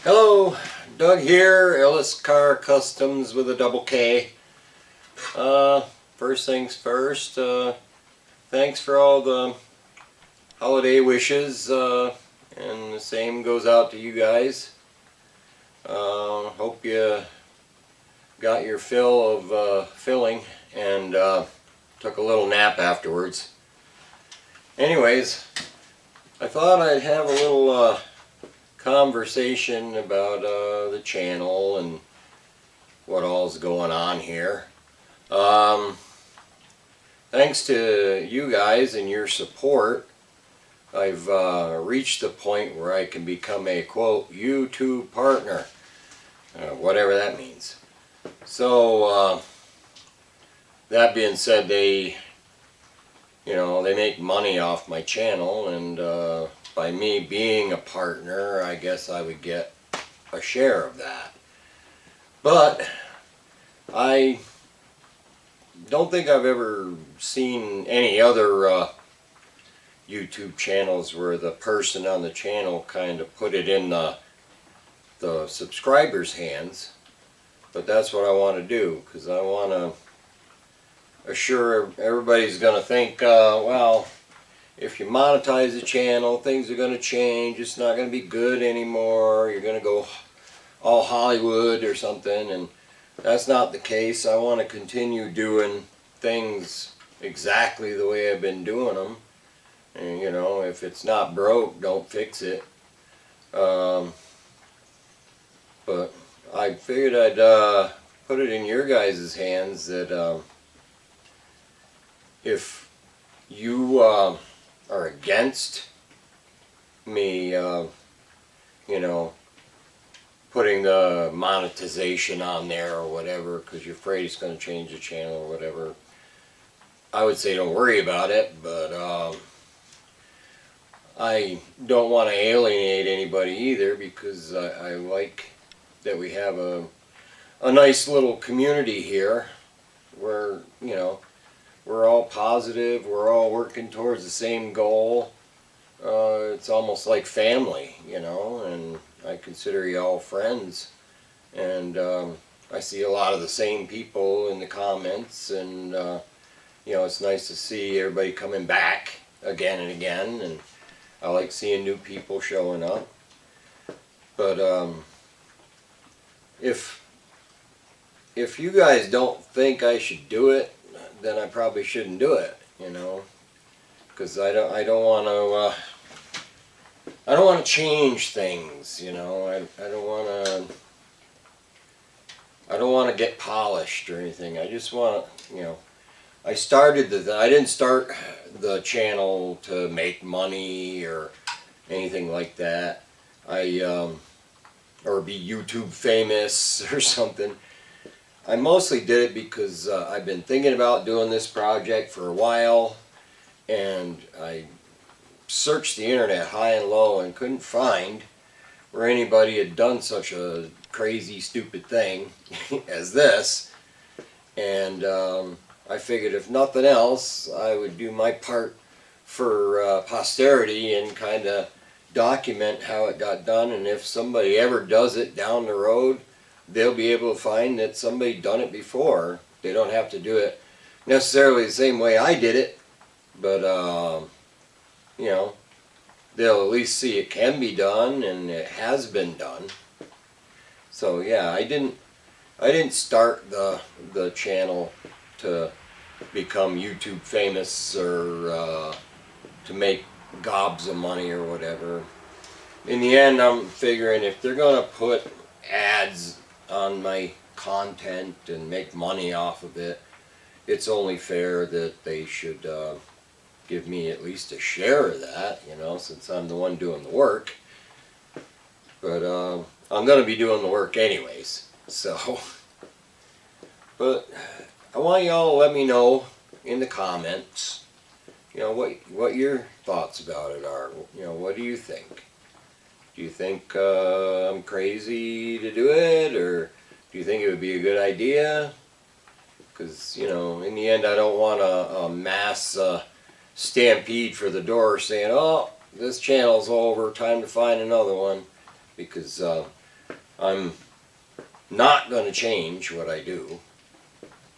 Hello, Doug here, Ellis Car Customs with a double K. First things first, thanks for all the holiday wishes, and the same goes out to you guys. Hope you got your fill of filling and took a little nap afterwards. Anyways, I thought I'd have a little conversation about the channel and what all's going on here. Thanks to you guys and your support, I've reached the point where I can become a quote YouTube partner, whatever that means. So that being said, they make money off my channel, and by me being a partner, I guess I would get a share of that. But I don't think I've ever seen any other YouTube channels where the person on the channel kind of put it in the subscribers' hands. But that's what I want to do, because I want to assure everybody's going to think, well, if you monetize the channel, things are going to change. It's not going to be good anymore. You're going to go all Hollywood or something, and that's not the case. I want to continue doing things exactly the way I've been doing them. And, you know, if it's not broke, don't fix it. But I figured I'd put it in your guys' hands that if you are against me, putting the monetization on there or whatever, because you're afraid it's going to change the channel or whatever, I would say don't worry about it. But I don't want to alienate anybody either, because I like that we have a nice little community here where, we're all positive, we're all working towards the same goal. It's almost like family, and I consider you all friends. And I see a lot of the same people in the comments, and it's nice to see everybody coming back again and again, and I like seeing new people showing up. But if you guys don't think I should do it, then I probably shouldn't do it, because I don't want to change things, I don't want to get polished or anything. I just want to, I didn't start the channel to make money or anything like that. Or be YouTube famous or something. I mostly did it because I've been thinking about doing this project for a while, and I searched the internet high and low and couldn't find where anybody had done such a crazy, stupid thing as this. And I figured if nothing else, I would do my part for posterity and kind of document how it got done, and if somebody ever does it down the road, they'll be able to find that somebody done it before. They don't have to do it necessarily the same way I did it, but they'll at least see it can be done and it has been done. So yeah, I didn't start the channel to become YouTube famous or to make gobs of money or whatever. In the end, I'm figuring if they're gonna put ads on my content and make money off of it, it's only fair that they should give me at least a share of that, since I'm the one doing the work. But I'm gonna be doing the work anyways, so. But I want y'all to let me know in the comments, what your thoughts about it are. What do you think? Do you think I'm crazy to do it, or do you think it would be a good idea? Because, in the end, I don't want a mass stampede for the door saying, oh, this channel's over, time to find another one. Because I'm not going to change what I do.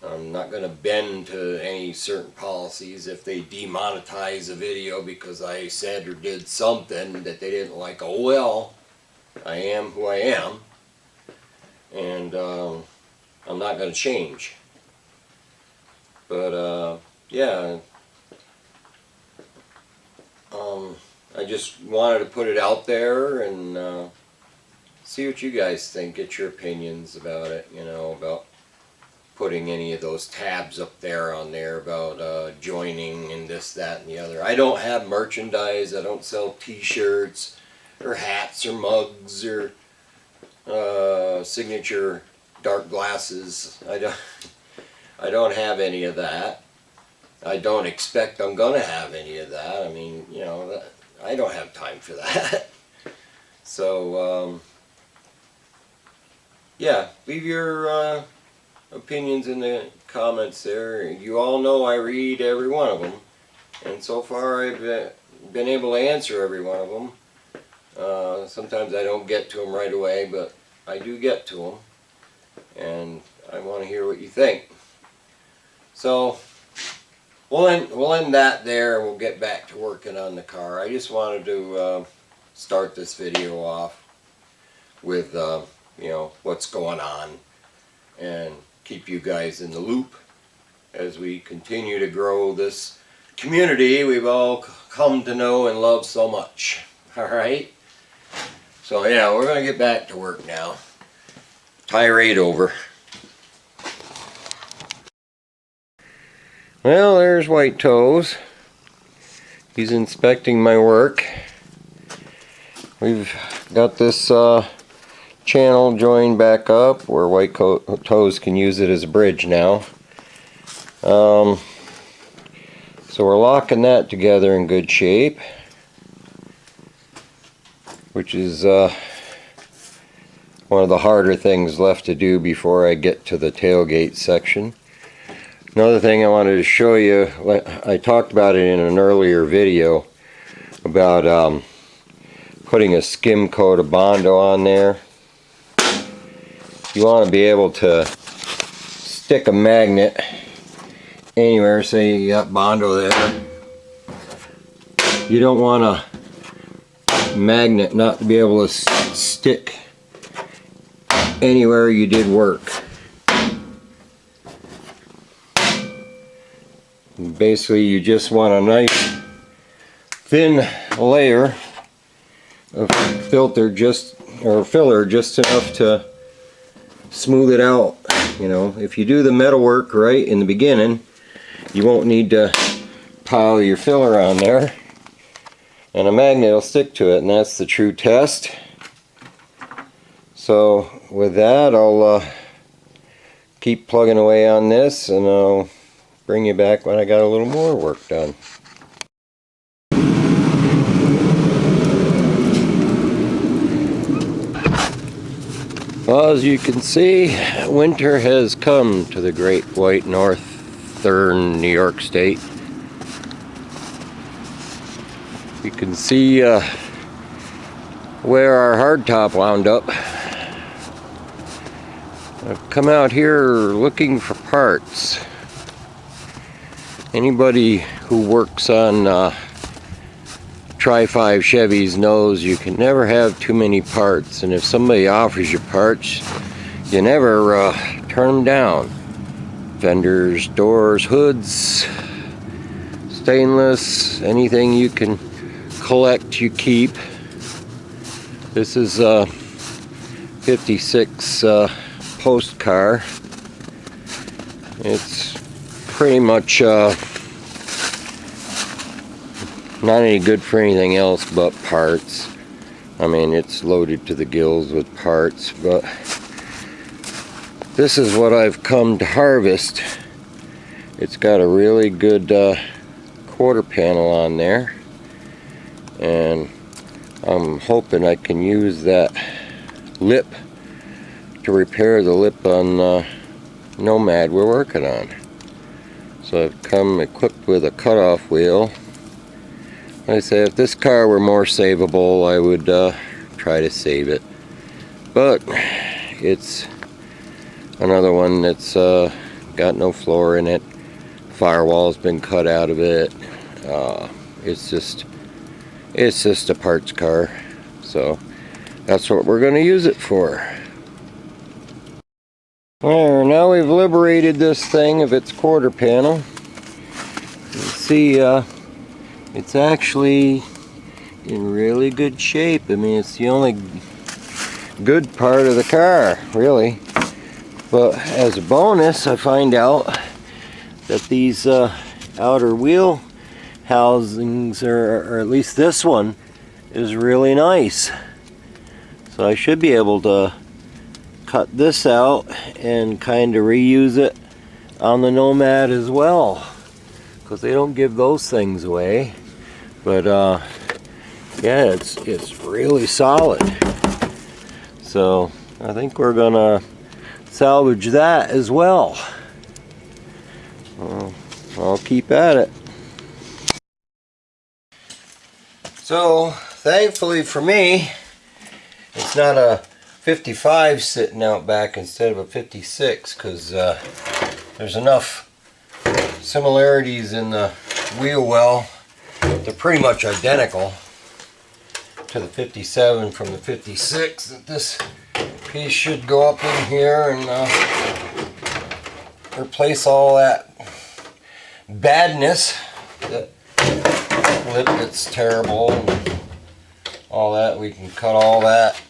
I'm not going to bend to any certain policies. If they demonetize a video because I said or did something that they didn't like, oh well, I am who I am. And I'm not going to change. But yeah, I just wanted to put it out there and see what you guys think. Get your opinions about it, you know, about putting any of those tabs up there on there about joining and this, that, and the other. I don't have merchandise. I don't sell t-shirts or hats or mugs or signature dark glasses. I don't have any of that. I don't expect I'm gonna have any of that. I mean, you know, I don't have time for that. So yeah, leave your opinions in the comments there. You all know I read every one of them, and so far I've been able to answer every one of them. Sometimes I don't get to them right away, but I do get to them, and I want to hear what you think. So we'll end that there, and we'll get back to working on the car. I just wanted to start this video off with you know, what's going on, and keep you guys in the loop as we continue to grow this community we've all come to know and love so much. Alright? So yeah, we're going to get back to work now. Tirade over. Well, there's White Toes. He's inspecting my work. We've got this channel joined back up where White Toes can use it as a bridge now. So we're locking that together in good shape, which is one of the harder things left to do before I get to the tailgate section. Another thing I wanted to show you, I talked about it in an earlier video about putting a skim coat of Bondo on there. You want to be able to stick a magnet anywhere. Say you got Bondo there. You don't want a magnet not to be able to stick anywhere you did work. Basically, you just want a nice thin layer of filler, just enough to smooth it out. You know, if you do the metal work right in the beginning, you won't need to pile your filler on there, and a magnet will stick to it, and that's the true test. So with that, I'll keep plugging away on this, and I'll bring you back when I got a little more work done. Well, as you can see, winter has come to the great white northern New York state. You can see where our hardtop wound up. I've come out here looking for parts. Anybody who works on Tri-5 Chevys knows you can never have too many parts, and if somebody offers you parts, you never turn them down. Fenders, doors, hoods, stainless, anything you can collect, you keep. This is a 56 post car. It's pretty much not any good for anything else but parts. I mean, it's loaded to the gills with parts, but this is what I've come to harvest. It's got a really good quarter panel on there, and I'm hoping I can use that lip to repair the lip on Nomad we're working on. So I've come equipped with a cutoff wheel. Like I say, if this car were more savable, I would try to save it. but it's another one that's got no floor in it. Firewall's been cut out of it. It's just a parts car, so that's what we're going to use it for. There, now we've liberated this thing of its quarter panel. You see, it's actually in really good shape. I mean, it's the only good part of the car, really. But as a bonus, I find out that these outer wheel housings, or at least this one, is really nice. So I should be able to cut this out and kind of reuse it on the Nomad as well, because they don't give those things away. But yeah, it's really solid. So I think we're gonna salvage that as well. I'll keep at it. So thankfully for me, it's not a 55 sitting out back instead of a 56, because there's enough similarities in the wheel well. They're pretty much identical to the 57 from the 56, that this piece should go up in here and replace all that badness, that lip that's terrible and all that. We can cut all that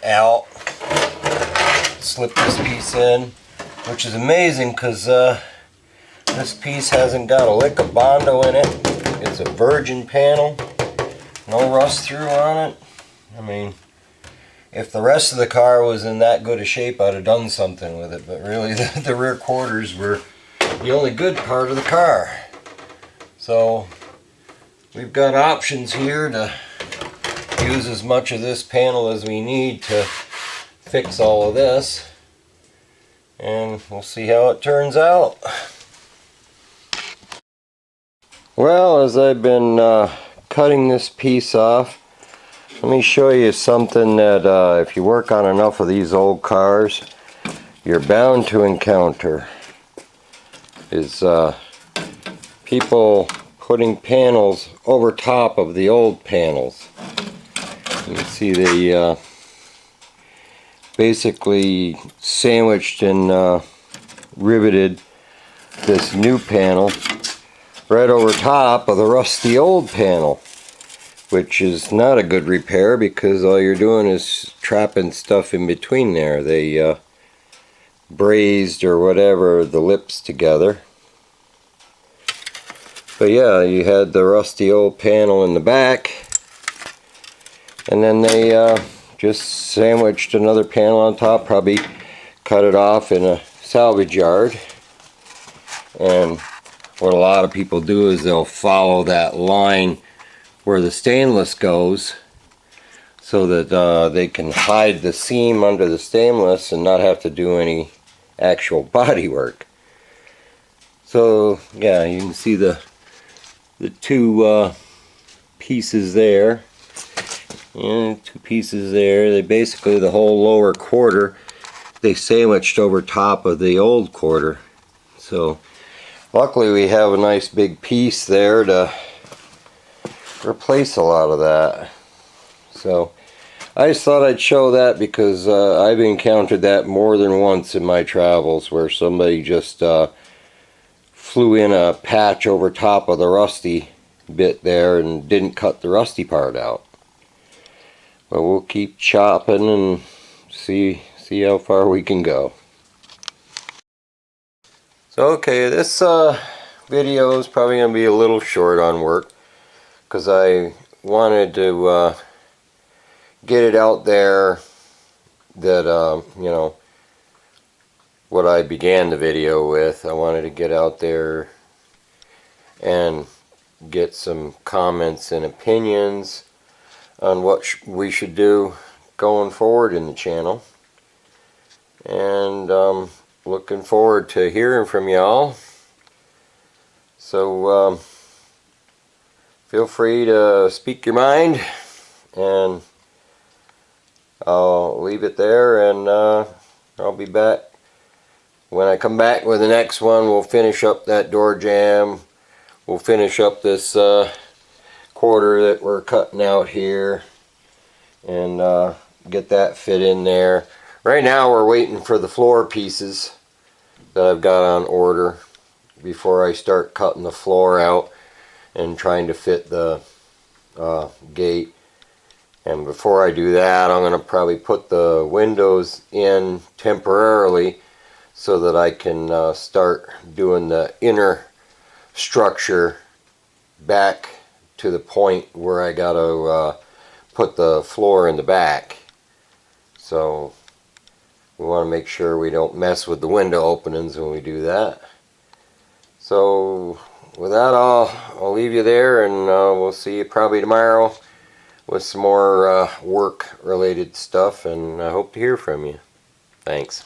out, slip this piece in, which is amazing because this piece hasn't got a lick of Bondo in it. It's a virgin panel, no rust through on it. I mean, if the rest of the car was in that good a shape, I'd have done something with it, but really the rear quarters were the only good part of the car. So we've got options here to use as much of this panel as we need to fix all of this, and we'll see how it turns out. Well, as I've been cutting this piece off, let me show you something that if you work on enough of these old cars, you're bound to encounter, is people putting panels over top of the old panels. You can see they basically sandwiched and riveted this new panel right over top of the rusty old panel, which is not a good repair because all you're doing is trapping stuff in between there. They brazed or whatever the lips together. But yeah, you had the rusty old panel in the back, and then they just sandwiched another panel on top, probably cut it off in a salvage yard. And what a lot of people do is they'll follow that line where the stainless goes, so that they can hide the seam under the stainless and not have to do any actual body work. So yeah, you can see the two pieces there, and two pieces there. They basically, the whole lower quarter, they sandwiched over top of the old quarter. So luckily we have a nice big piece there to replace a lot of that. So I just thought I'd show that because I've encountered that more than once in my travels, where somebody just flew in a patch over top of the rusty bit there and didn't cut the rusty part out. But we'll keep chopping and see how far we can go. So okay, this video is probably going to be a little short on work, because I wanted to get it out there that you know, what I began the video with. I wanted to get out there and get some comments and opinions on what we should do going forward in the channel, and looking forward to hearing from y'all. So feel free to speak your mind, and I'll leave it there, and I'll be back. When I come back with the next one, we'll finish up that door jamb. We'll finish up this quarter that we're cutting out here, and get that fit in there. Right now we're waiting for the floor pieces that I've got on order before I start cutting the floor out and trying to fit the gate. And before I do that, I'm going to probably put the windows in temporarily so that I can start doing the inner structure back to the point where I got to put the floor in the back. So we want to make sure we don't mess with the window openings when we do that. So with that, I'll leave you there, and we'll see you probably tomorrow with some more work related stuff, and I hope to hear from you. Thanks.